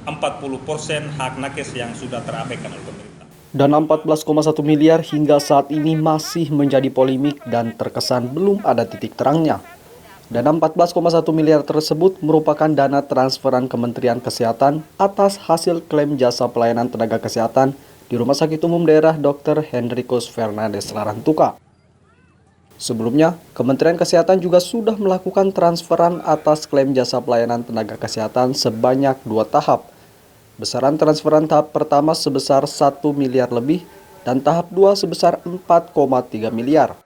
40% hak nakes yang sudah terabaikan oleh pemerintah. Dana 14,1 miliar hingga saat ini masih menjadi polemik dan terkesan belum ada titik terangnya. Dana 14,1 miliar tersebut merupakan dana transferan Kementerian Kesehatan atas hasil klaim jasa pelayanan tenaga kesehatan di Rumah Sakit Umum Daerah Dr. Hendrikus Fernandes Larantuka. Sebelumnya, Kementerian Kesehatan juga sudah melakukan transferan atas klaim jasa pelayanan tenaga kesehatan sebanyak 2 tahap. Besaran transferan tahap pertama sebesar 1 miliar lebih dan tahap 2 sebesar 4,3 miliar.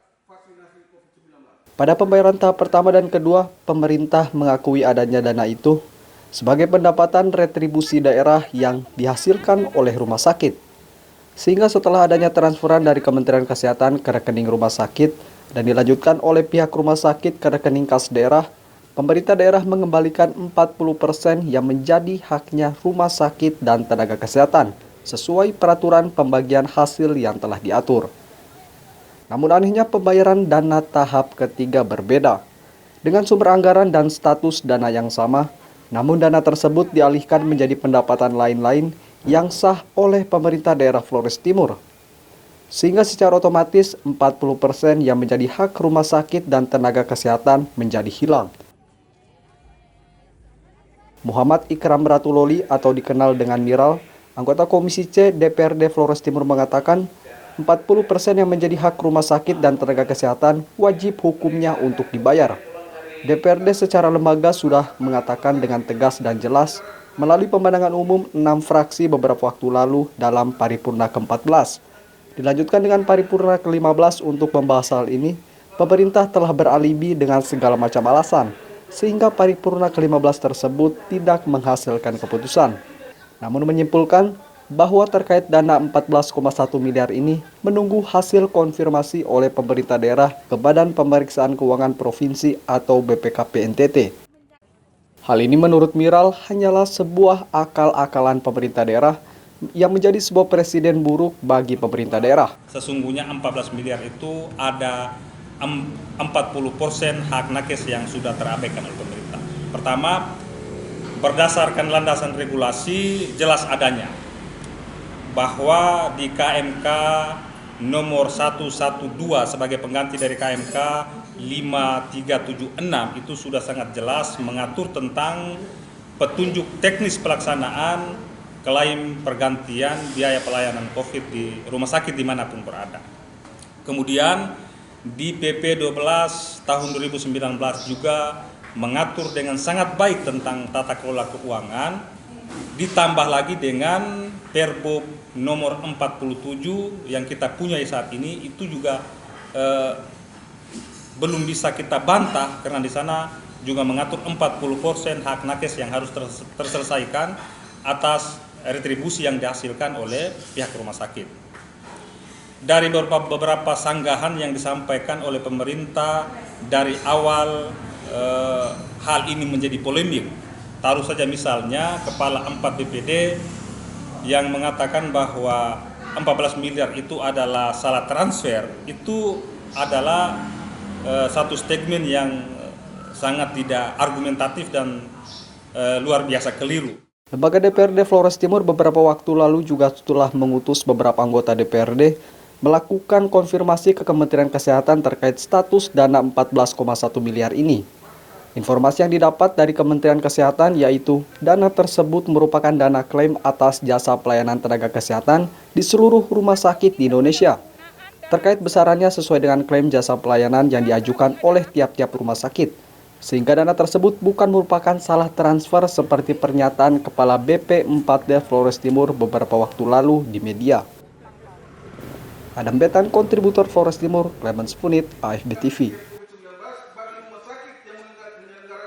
Pada pembayaran tahap pertama dan kedua, pemerintah mengakui adanya dana itu sebagai pendapatan retribusi daerah yang dihasilkan oleh rumah sakit. Sehingga setelah adanya transferan dari Kementerian Kesehatan ke rekening rumah sakit dan dilanjutkan oleh pihak rumah sakit ke rekening kas daerah, pemerintah daerah mengembalikan 40% yang menjadi haknya rumah sakit dan tenaga kesehatan sesuai peraturan pembagian hasil yang telah diatur. Namun anehnya pembayaran dana tahap ketiga berbeda. Dengan sumber anggaran dan status dana yang sama, namun dana tersebut dialihkan menjadi pendapatan lain-lain yang sah oleh pemerintah daerah Flores Timur. Sehingga secara otomatis 40% yang menjadi hak rumah sakit dan tenaga kesehatan menjadi hilang. Muhammad Ikram Ratuloli atau dikenal dengan Miral, anggota Komisi C DPRD Flores Timur mengatakan 40% yang menjadi hak rumah sakit dan tenaga kesehatan wajib hukumnya untuk dibayar. DPRD secara lembaga sudah mengatakan dengan tegas dan jelas melalui pemandangan umum 6 fraksi beberapa waktu lalu dalam paripurna ke-14. Dilanjutkan dengan paripurna ke-15 untuk membahas hal ini, pemerintah telah beralibi dengan segala macam alasan, sehingga paripurna ke-15 tersebut tidak menghasilkan keputusan. Namun menyimpulkan bahwa terkait dana 14,1 miliar ini menunggu hasil konfirmasi oleh pemerintah daerah ke Badan Pemeriksaan Keuangan Provinsi atau BPKP NTT. Hal ini menurut Miral hanyalah sebuah akal-akalan pemerintah daerah yang menjadi sebuah presiden buruk bagi pemerintah daerah. Sesungguhnya 14 miliar itu ada 40% hak nakes yang sudah terabaikan oleh pemerintah. Pertama, berdasarkan landasan regulasi jelas adanya bahwa di KMK nomor 112 sebagai pengganti dari KMK 5376 itu sudah sangat jelas mengatur tentang petunjuk teknis pelaksanaan klaim pergantian biaya pelayanan COVID di rumah sakit dimanapun berada. Kemudian di PP 12 tahun 2019 juga mengatur dengan sangat baik tentang tata kelola keuangan, ditambah lagi dengan Perbob nomor 47 yang kita punya saat ini itu juga belum bisa kita bantah karena di sana juga mengatur 40% hak nakes yang harus terselesaikan atas retribusi yang dihasilkan oleh pihak rumah sakit. Dari beberapa sanggahan yang disampaikan oleh pemerintah dari awal hal ini menjadi polemik. Taruh saja misalnya Kepala 4 BPD yang mengatakan bahwa 14 miliar itu adalah salah transfer, itu adalah satu statement yang sangat tidak argumentatif dan luar biasa keliru. Lembaga DPRD Flores Timur beberapa waktu lalu juga telah mengutus beberapa anggota DPRD melakukan konfirmasi ke Kementerian Kesehatan terkait status dana 14,1 miliar ini. Informasi yang didapat dari Kementerian Kesehatan yaitu dana tersebut merupakan dana klaim atas jasa pelayanan tenaga kesehatan di seluruh rumah sakit di Indonesia. Terkait besarannya sesuai dengan klaim jasa pelayanan yang diajukan oleh tiap-tiap rumah sakit. Sehingga dana tersebut bukan merupakan salah transfer seperti pernyataan Kepala BP 4D Flores Timur beberapa waktu lalu di media. Adam Betan, kontributor Flores Timur, Clemens Punit, AFB TV.